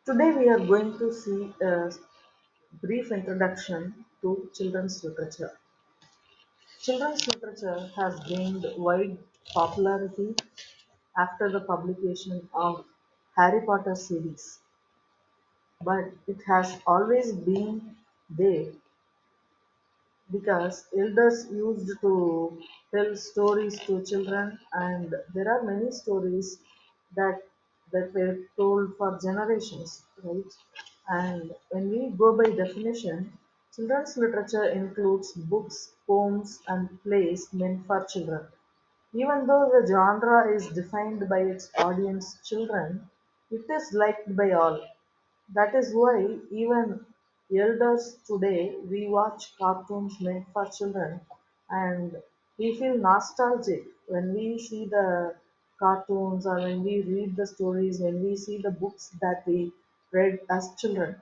Today we are going to see a brief introduction to children's literature. Children's literature has gained wide popularity after the publication of Harry Potter series, but it has always been there because elders used to tell stories to children, and there are many stories that were told for generations, right? And when we go by definition, children's literature includes books, poems, and plays meant for children. Even though the genre is defined by its audience, children, it is liked by all. That is why even elders today we watch cartoons meant for children, and we feel nostalgic when we see the cartoons or when we read the stories, when we see the books that we read as children.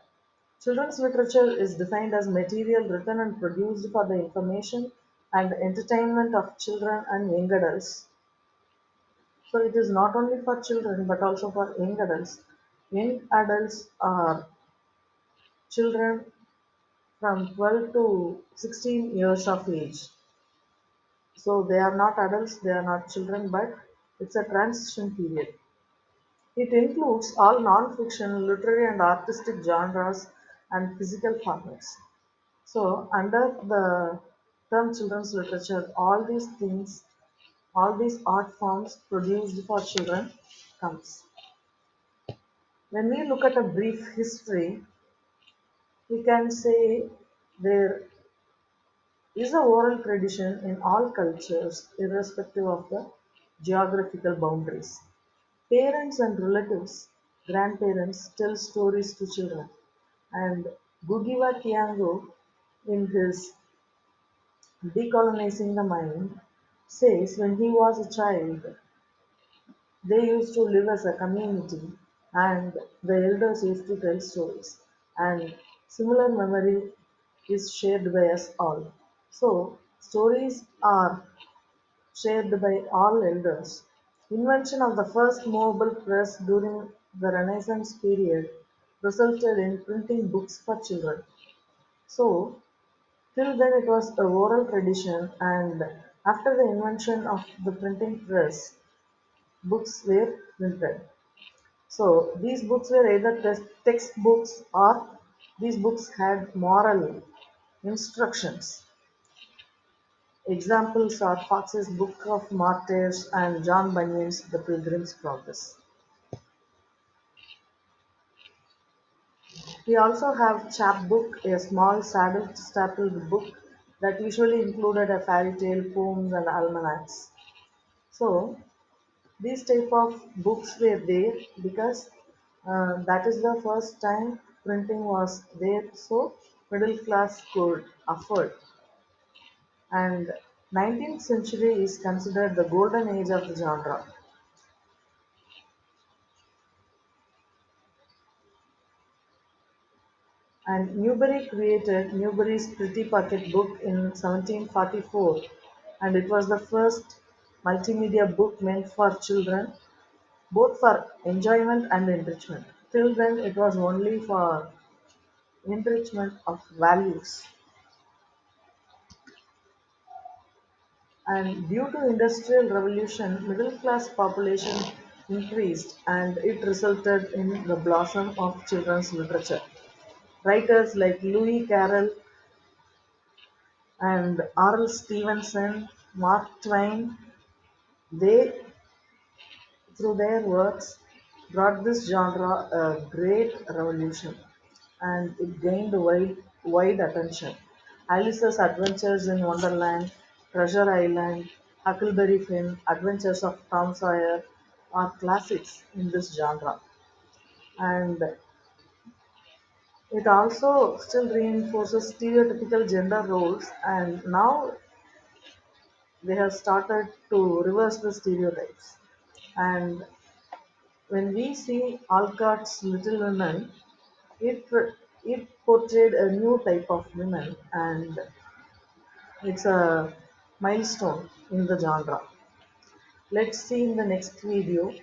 Children's literature is defined as material written and produced for the information and entertainment of children and young adults. So it is not only for children but also for young adults. Young adults are children from 12 to 16 years of age. So they are not adults, they are not children, but it's a transition period. It includes all non-fiction, literary and artistic genres and physical formats. So under the term children's literature, all these things, all these art forms produced for children comes. When we look at a brief history, we can say there is a oral tradition in all cultures, irrespective of the geographical boundaries. Parents and relatives, grandparents tell stories to children. And Gugiwa Tiango, in his Decolonizing the Mind, says when he was a child, they used to live as a community and the elders used to tell stories. And similar memory is shared by us all. So, stories are shared by all elders. Invention of the first movable press during the Renaissance period resulted in printing books for children. So, till then it was a oral tradition, and after the invention of the printing press, books were printed. So, these books were either textbooks or these books had moral instructions. Examples are Fox's Book of Martyrs and John Bunyan's The Pilgrim's Progress. We also have chapbook, a small saddle-stapled book that usually included a fairy tale, poems, and almanacs. So these type of books were there because that is the first time printing was there, so middle class could afford. And 19th century is considered the golden age of the genre. And Newbery created Newbery's Pretty Pocket Book in 1744, and it was the first multimedia book meant for children, both for enjoyment and enrichment. Till then, it was only for enrichment of values. And due to industrial revolution, middle class population increased, and it resulted in the blossom of children's literature. Writers like Louis Carroll and R. L. Stevenson, Mark Twain, they, through their works, brought this genre a great revolution, and it gained wide attention. Alice's Adventures in Wonderland, Treasure Island, Huckleberry Finn, Adventures of Tom Sawyer are classics in this genre. And it also still reinforces stereotypical gender roles, and now they have started to reverse the stereotypes. And when we see Alcott's Little Women, it portrayed a new type of women, and it's a milestone in the genre. Let's see in the next video